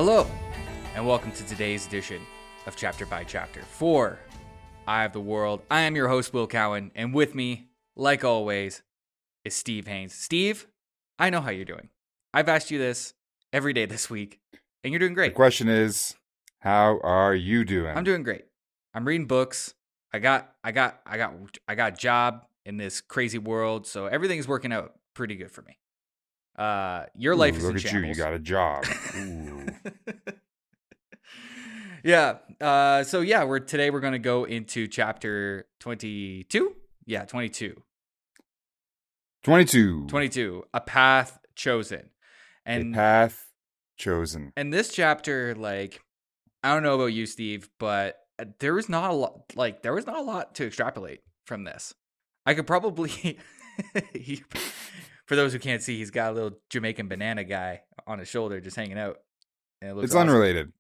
Hello, and welcome to today's edition of Chapter by Chapter for Eye of the World. I am your host, Will Cowan, and with me, like always, is Steve Haynes. Steve, I know how you're doing. I've asked you this every day this week, and you're doing great. The question is, how are you doing? I'm doing great. I'm reading books. I got a job in this crazy world, so everything's working out pretty good for me. Your life is in look at shambles. you got a job. Ooh. Yeah. So today we're gonna go into chapter 22. Yeah, 22. 22. 22. A path chosen. A path chosen. And this chapter, like, I don't know about you, Steve, but there was not a lot to extrapolate from this. I could probably for those who can't see, he's got a little Jamaican banana guy on his shoulder just hanging out. And It's awesome. Unrelated.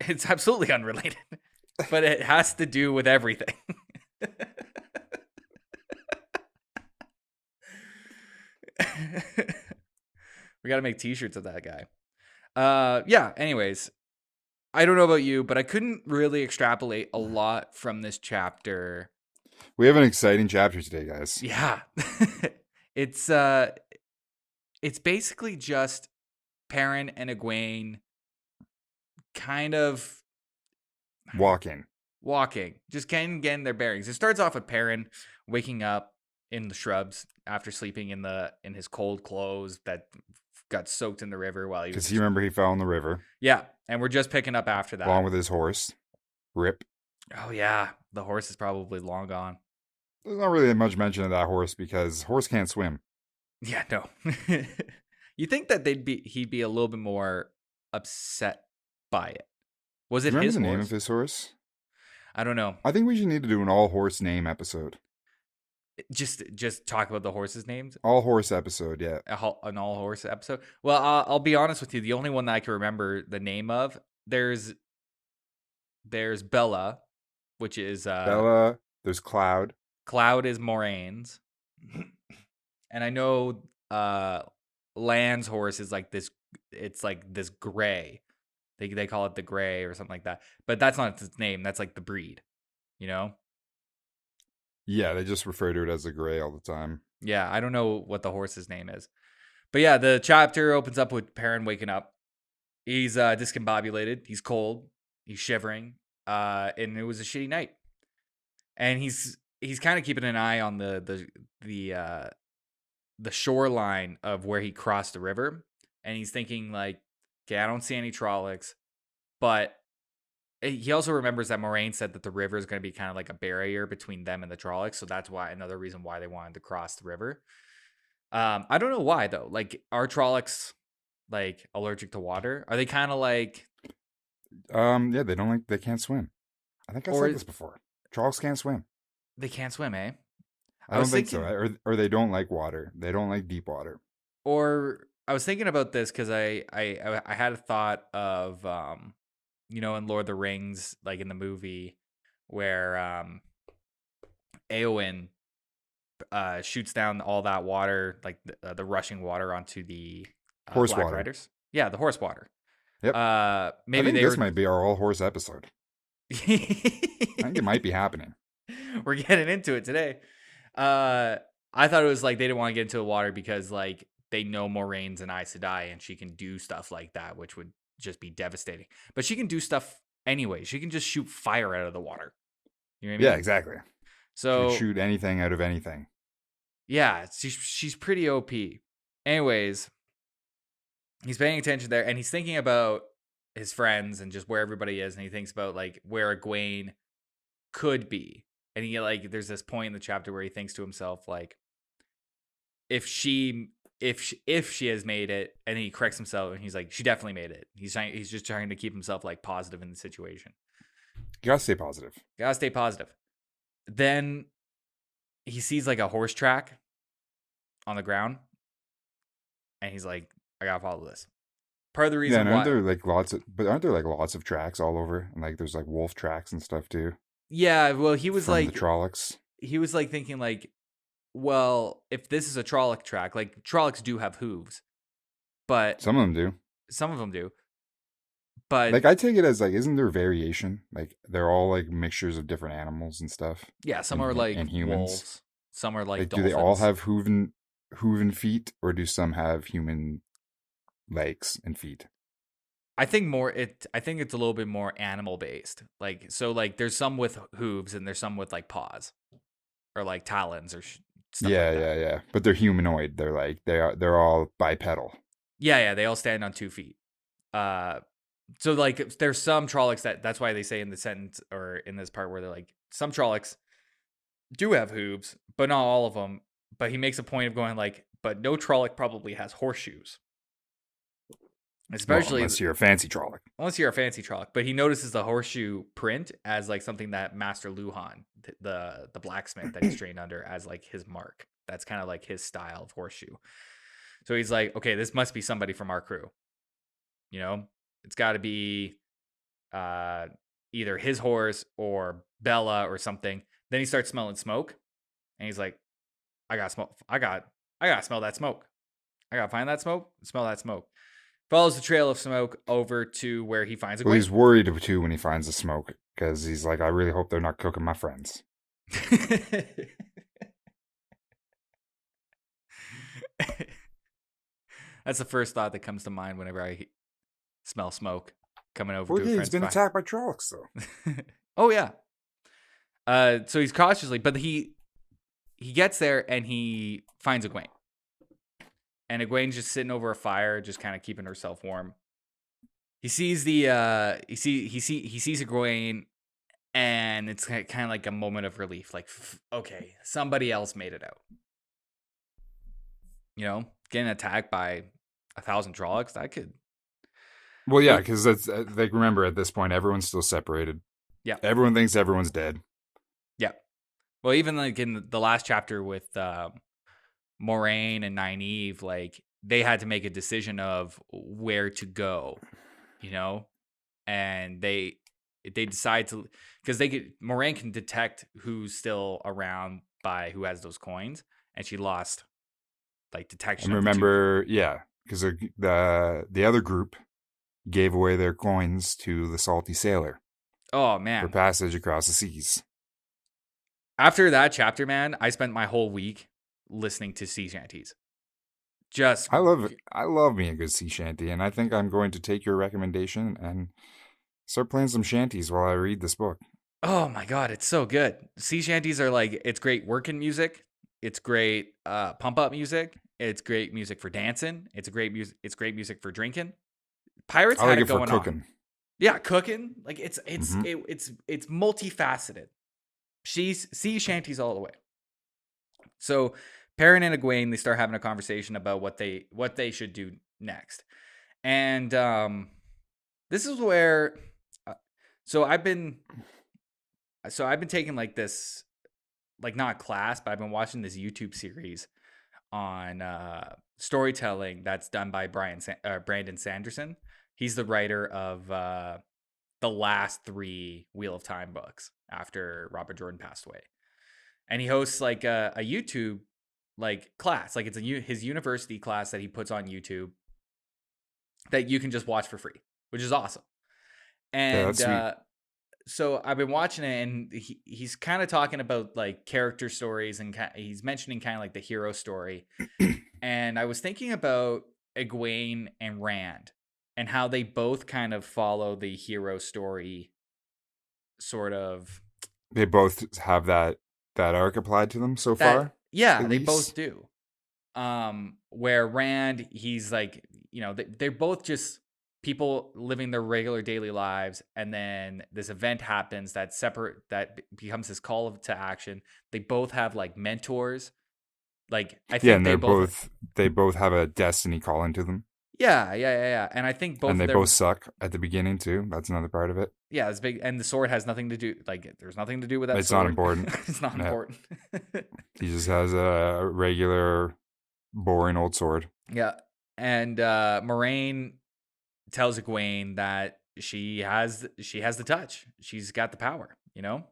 It's absolutely unrelated, but it has to do with everything. We got to make t-shirts of that guy. Anyways, I don't know about you, but I couldn't really extrapolate a lot from this chapter. We have an exciting chapter today, guys. Yeah. It's basically just Perrin and Egwene kind of walking, just getting their bearings. It starts off with Perrin waking up in the shrubs after sleeping in his cold clothes that got soaked in the river while he was. Because you remember he fell in the river. Yeah, and we're just picking up after that, along with his horse. Rip. Oh yeah, the horse is probably long gone. There's not really much mention of that horse because horse can't swim. Yeah, no. You think that he'd be a little bit more upset by it? Was it his the horse? name of his horse? I don't know. I think we should need to do an all horse name episode. Just talk about the horses' names. All horse episode, yeah. An all horse episode. Well, I'll be honest with you. The only one that I can remember the name of there's Bella, which is Bella. There's Cloud. Cloud is Moraine's, and I know Lan's horse is like this. It's like this gray. They call it the gray or something like that. But that's not its name. That's like the breed, you know? Yeah, they just refer to it as the gray all the time. Yeah, I don't know what the horse's name is. But yeah, the chapter opens up with Perrin waking up. He's discombobulated. He's cold. He's shivering. And it was a shitty night. And he's kind of keeping an eye on the shoreline of where he crossed the river. And he's thinking like, okay, I don't see any Trollocs, but he also remembers that Moraine said that the river is going to be kind of like a barrier between them and the Trollocs, so that's why another reason why they wanted to cross the river. I don't know why though. Like, are Trollocs like allergic to water? Are they kind of like? Yeah, they can't swim. I think I said this before. Trollocs can't swim. They can't swim, eh? I don't think so. Or they don't like water. They don't like deep water. Or I was thinking about this because I had a thought of in Lord of the Rings, like in the movie where Eowyn shoots down all that water, like the rushing water onto the horse Black water. Riders. Yeah, the horse water. Yep. Maybe this might be our all horse episode. I think it might be happening. We're getting into it today. I thought it was like they didn't want to get into the water because like they know Moraine's an Aes Sedai and she can do stuff like that, which would just be devastating. But she can do stuff anyway. She can just shoot fire out of the water. You know what I mean? Yeah, exactly. So she can shoot anything out of anything. Yeah, she's pretty OP. Anyways, he's paying attention there and he's thinking about his friends and just where everybody is, and he thinks about like where Egwene could be. And he like there's this point in the chapter where he thinks to himself like if she has made it, and he corrects himself and he's like, she definitely made it. He's just trying to keep himself like positive in the situation. You gotta stay positive. Then he sees like a horse track on the ground, and he's like, I gotta follow this. Part of the reason why aren't there like lots of tracks all over, and like there's like wolf tracks and stuff too. Yeah, well, he was from like the Trollocs. He was like thinking like, well, if this is a Trolloc track, like Trollocs do have hooves, but some of them do. But like I take it as like, isn't there variation? Like they're all like mixtures of different animals and stuff, yeah, some are like and humans. wolves, some are like Like, do they all dolphins. have hooven feet, or do some have human legs and feet? I think it's a little bit more animal based. Like so like there's some with hooves and there's some with like paws or like talons or stuff Yeah, like that. yeah, yeah. But they're humanoid. They're like they're all bipedal. Yeah, they all stand on 2 feet. Uh so like there's some Trollocs that's why they say in the sentence or in this part where they're like some Trollocs do have hooves, but not all of them. But he makes a point of going like, but no Trolloc probably has horseshoes, Well, especially unless you're a fancy Trolloc. unless you're a fancy Trolloc. But he notices the horseshoe print as like something that Master Luhan, the blacksmith that he's trained under, as like his mark. That's kind of like his style of horseshoe. So he's like, okay, this must be somebody from our crew. You know, it's got to be uh, either his horse or Bella or something. Then he starts smelling smoke, and he's like, I got smoke. I got to smell that smoke. I got to find that smoke. Smell that smoke. Follows the trail of smoke over to where he finds a Well, Egwene. he's worried too when he finds the smoke, because he's like, I really hope they're not cooking my friends. That's the first thought that comes to mind whenever I smell smoke coming over Well, to a yeah, he's friend's been fire. attacked by Trollocs though. Oh yeah. So he's cautiously, but he gets there and he finds Egwene. And Egwene's just sitting over a fire, just kind of keeping herself warm. He sees he sees Egwene, and it's kind of like a moment of relief. Like, okay, somebody else made it out. You know, getting attacked by 1,000 Trollocs, that could. Well, yeah, Well, because that's like, remember at this point everyone's still separated. yeah, Everyone thinks everyone's dead. yeah. Well, even like in the last chapter with Moraine and Nynaeve, like they had to make a decision of where to go, you know, and they decide to, because Moraine can detect who's still around by who has those coins, and she lost like detection And of the two. remember, yeah, because the other group gave away their coins to the Salty Sailor Oh for man, passage across the seas. after that chapter, man, I spent my whole week listening to sea shanties. Just I love me a good sea shanty, and I think I'm going to take your recommendation and start playing some shanties while I read this book. oh my god, it's so good. Sea shanties are like, it's great working music. It's great pump up music. It's great music for dancing. It's great music for drinking. Pirates I like had it it for going on. cooking. Yeah, cooking. Like Hmm. it's multifaceted. She's sea shanties all the way. So Perrin and Egwene, they start having a conversation about what they should do next. And this is where uh, so I've been taking like this, like not class, but I've been watching this YouTube series on storytelling that's done by Brandon Sanderson. He's the writer of the last 3 Wheel of Time books after Robert Jordan passed away, and he hosts like a YouTube like class, like it's his university class that he puts on YouTube that you can just watch for free, which is awesome. Yeah, that's And sweet. so I've been watching it, and he's kind of talking about like character stories, and he's mentioning kind of like the hero story. And I was thinking about Egwene and Rand and how they both kind of follow the hero story, sort of. They both have that arc applied to them so That far, yeah, at they both least. do. Where Rand, he's like, you know, they're both just people living their regular daily lives, and then this event happens that becomes his call to action. They both have like mentors. Like I Yeah, think and they both have a destiny calling to them, yeah. And I think both and of they both their suck at the beginning too. That's another part of it. yeah, it's big, and the sword has nothing to do, like there's nothing to do with that It's not sword. important. It's not Yeah, important. he just has a regular, boring old sword. Yeah. And Moraine tells Egwene that she has the touch. She's got the power, you know?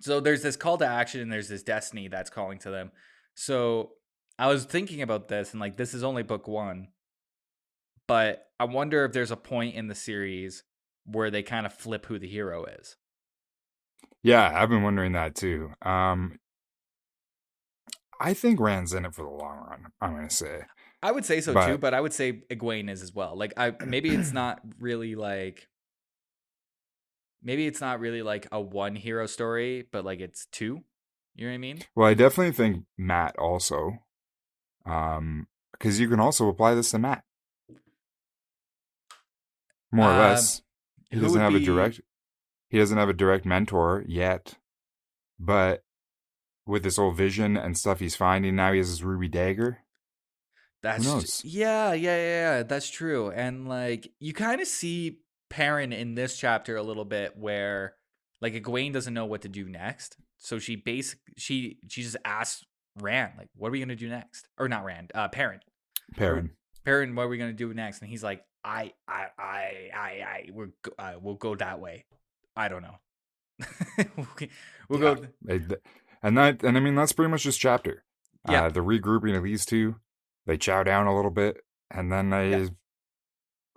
So there's this call to action and there's this destiny that's calling to them. So I was thinking about this, and like this is only book 1, But I wonder if there's a point in the series where they kind of flip who the hero is. Yeah, I've been wondering that too. I think Rand's in it for the long run, I'm going to say. I would say so too, But but I would say Egwene is as well. Like maybe it's not really like a one hero story, but like it's two. You know what I mean? well, I definitely think Matt also. Because you can also apply this to Matt, more or Uh, less. He who doesn't would have a be? direct he doesn't have a direct mentor yet, but with this whole vision and stuff he's finding now, he has his ruby dagger. Who knows? Yeah. That's true. And like you kind of see Perrin in this chapter a little bit, where like Egwene doesn't know what to do next, so she just asks Rand like, "What are we gonna do next?" Or not Rand, Perrin. Or Perrin. Perrin, what are we gonna do next? And he's like, we'll go that way. I don't know. we'll Yeah. go. And I mean that's pretty much this chapter. Yeah, The regrouping of these two, they chow down a little bit, and then yeah, they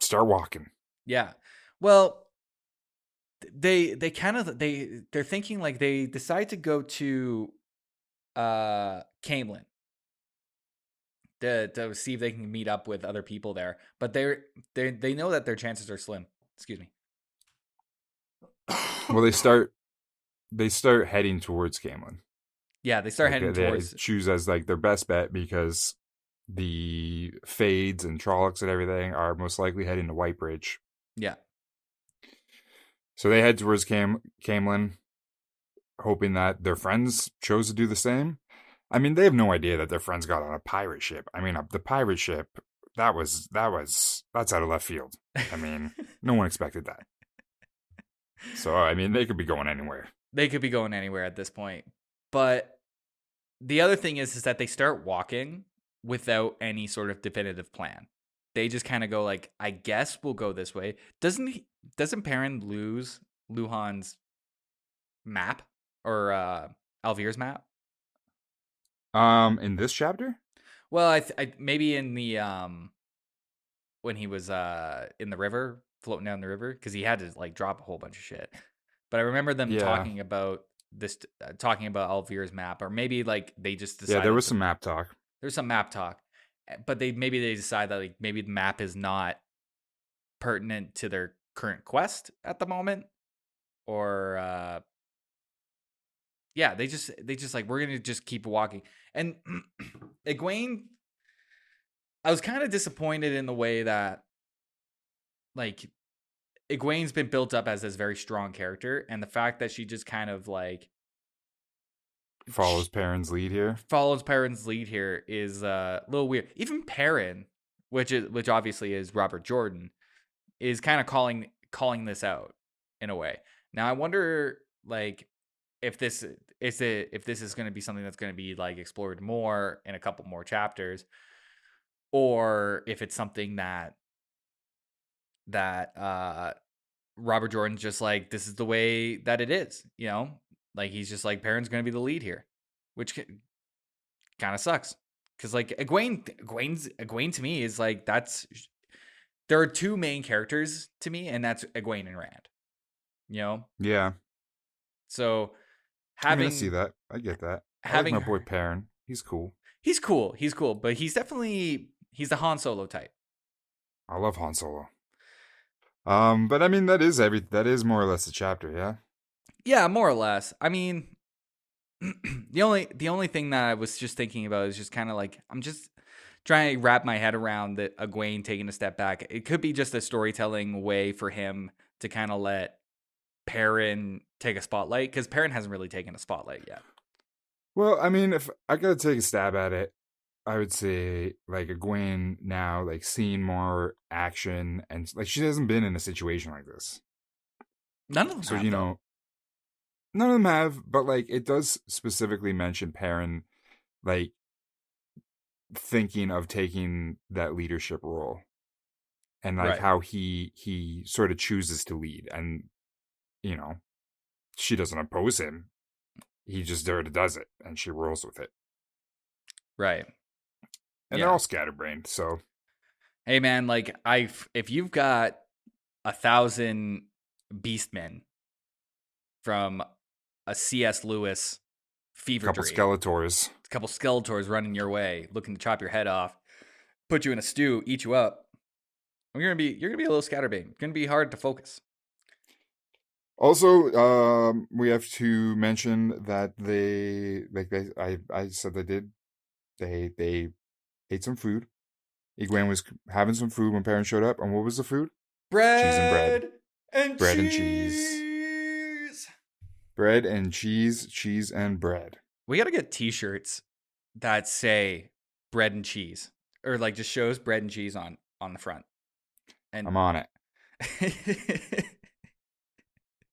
start walking. yeah. Well, they kind of they're thinking like they decide to go to Camelin to see if they can meet up with other people there, but they know that their chances are slim. Excuse me. Well, they start heading towards Camelin. Yeah, they start Like heading they towards. choose as like their best bet because the Fades and Trollocs and everything are most likely heading to Whitebridge. Yeah. So they head towards Camelin, hoping that their friends chose to do the same. I mean, they have no idea that their friends got on a pirate ship. I mean, the pirate ship, that's out of left field. I mean, no one expected that. So, I mean, they could be going anywhere. They could be going anywhere at this point. But the other thing is that they start walking without any sort of definitive plan. They just kind of go like, I guess we'll go this way. Doesn't Perrin lose Luhan's map or Alvir's map? In this chapter? Well, I maybe in the when he was in the river, floating down the river, because he had to like drop a whole bunch of shit. But I remember them Yeah. talking about Alvir's map, or maybe like they just Yeah, there decided was some map talk. there's some map talk, but maybe they decide that like maybe the map is not pertinent to their current quest at the moment, or yeah, they just like, we're gonna just keep walking. And Egwene, I was kind of disappointed in the way that like Egwene's been built up as this very strong character, and the fact that she just kind of like Follows Perrin's lead here. follows Perrin's lead here is a little weird. Even Perrin, which obviously is Robert Jordan, is kind of calling this out in a way. Now I wonder like if this is going to be something that's going to be like explored more in a couple more chapters, or if it's something that Robert Jordan's just like, this is the way that it is, you know? Like he's just like, Perrin's going to be the lead here, which kind of sucks. Cuz like Egwene to me is like, there are two main characters to me, and that's Egwene and Rand, you know? Yeah. So I mean, I see having that. I get that. I like having my boy her, Perrin. He's cool. he's cool, but he's the Han Solo type. I love Han Solo. But I mean, that is more or less a chapter, yeah? Yeah, more or less. I mean, the only thing that I was just thinking about is just kind of like, I'm just trying to wrap my head around that Egwene taking a step back. It could be just a storytelling way for him to kind of let Perrin take a spotlight, because Perrin hasn't really taken a spotlight yet. Well, I mean, if I gotta take a stab at it, I would say like Egwene now, like seeing more action and like she hasn't been in a situation like this. None of them So, have though. none of them have, but like it does specifically mention Perrin like thinking of taking that leadership role and like Right. how he sort of chooses to lead and you know, she doesn't oppose him. He just sort of does it and she rolls with it. Right. And they're Yeah. all scatterbrained, so Hey man, like if you've got 1,000 beastmen from a C.S. Lewis fever Couple dream, Skeletors. a couple Skeletors running your way, looking to chop your head off, put you in a stew, eat you up, you're gonna be a little scatterbrained. It's gonna be hard to focus. Also, we have to mention that I said they ate some food. Egwene was having some food when Perrin showed up, and what was the food? Cheese and bread. Bread and Bread and cheese. cheese. Bread and cheese, cheese and bread. We gotta get T-shirts that say bread and cheese, or like just shows bread and cheese on the front. And I'm on it.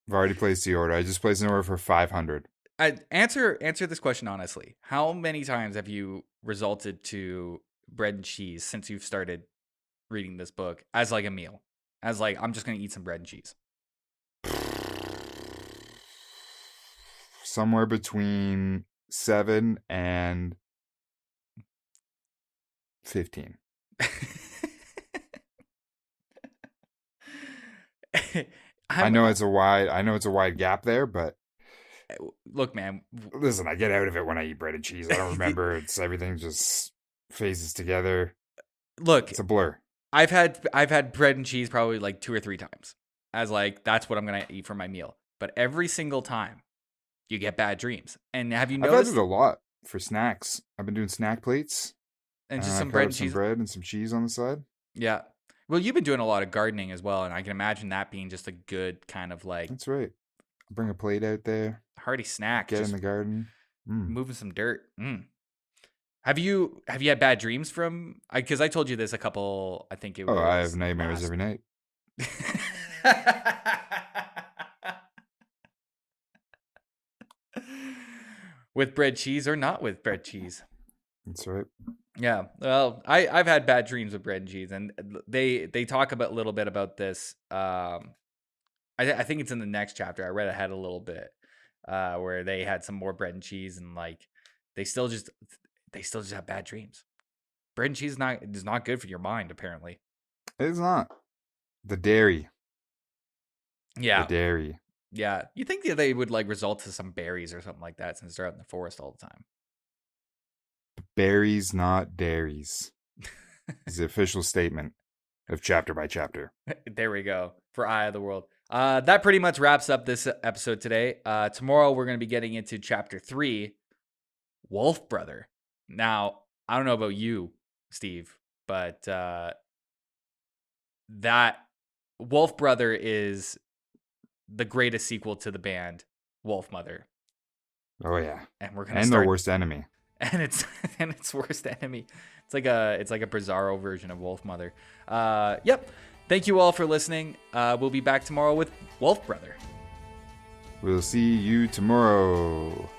I've already placed the order. I just placed an order for 500. Answer this question honestly. How many times have you resulted to bread and cheese since you've started reading this book as like a meal? As like, I'm just gonna eat some bread and cheese. Somewhere between 7 and 15. I know it's a wide gap there, but look, man. Listen, I get out of it when I eat bread and cheese. I don't remember. It's everything just phases together. Look, it's a blur. I've had bread and cheese probably like 2 or 3 times as like that's what I'm gonna eat for my meal. But every single time, you get bad dreams. And have you noticed? I've had it a lot for snacks. I've been doing snack plates and just some bread and cheese, some bread and some cheese on the side. Yeah. Well, you've been doing a lot of gardening as well, and I can imagine that being just a good kind of like. That's right. Bring a plate out there. Hearty snack. Get in the garden. Moving some dirt. Have you had bad dreams from? Because I told you this a couple. I think it was. Oh, I have nightmares every night. With bread cheese or not with bread cheese. That's right. Yeah. Well, I've had bad dreams with bread and cheese, and they talk about a little bit about this. I think it's in the next chapter. I read ahead a little bit, where they had some more bread and cheese, and like they still just have bad dreams. Bread and cheese is not good for your mind, apparently. It's not. The dairy. Yeah. The dairy. Yeah. You think that they would like result to some berries or something like that since they're out in the forest all the time. Berries, not dairies. Is the official statement of chapter by chapter. There we go. For Eye of the World. That pretty much wraps up this episode today. Tomorrow we're going to be getting into chapter 3, Wolf Brother. Now, I don't know about you, Steve, but that Wolf Brother is the greatest sequel to the band Wolf Mother. Oh yeah, and we're gonna start their worst enemy, and its worst enemy. It's like a bizarro version of Wolf Mother. Yep. Thank you all for listening. We'll be back tomorrow with Wolf Brother. We'll see you tomorrow.